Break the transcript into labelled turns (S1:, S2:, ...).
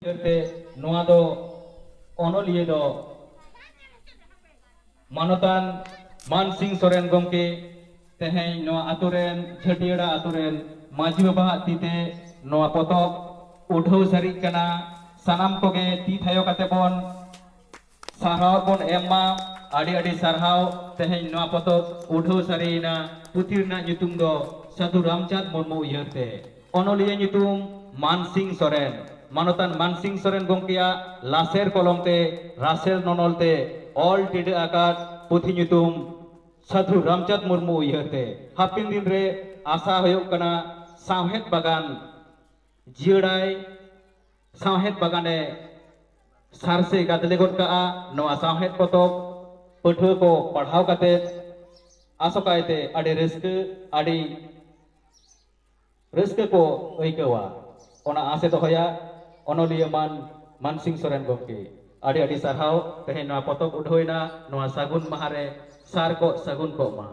S1: ᱩᱭᱦᱟᱹᱨᱛᱮ ᱱᱚᱣᱟ ᱫᱚ ᱚᱱᱚᱞᱤᱭᱟᱹ ᱫᱚ ᱢᱟᱱᱚᱛᱟᱱ मान सिंह सोरेन गमके तेहें नोआ आतुरेन झटियड़ा आतुरेन माजी बाबा तीते नोआ पोतब उठाव सारी कना सनाम कोगे ती थायो काते बोन सारहाव बोन एम्मा आड़ी आड़ी सारहाव तेहें नोआ पोतब उठाव सारीना पुथिरना ᱧᱩᱛᱩᱢ दो साधु रामचंद मुर्मू उयहरते ओनोलिया ᱧᱩᱛᱩᱢ मान सिंह सोरेन मानोतान मान सिंह सोरेन गमकेया लासेर कलमते रासेल ननलते ऑल टिडे आकाश पुथि ᱧᱩᱛᱩᱢ साधु रामचंद मुर्मू उयहरते हापिन दिन रे आशा होयोग कना सावहेद बागान जियड़ाई सावहेद बागाने सारसे गादले गद का नोआ सावहेद पतब पठुआ को पढ़ाव काते आसोकायते आड़ी रस्क को अइकवा ओना आसे दोहया ओनोलिया मान सिंह सोरेन गमके आड़ी आड़ी सारहाव तेहें नोआ पतब उठोइना नोआ सागुन महारे सार को सगुन को मा।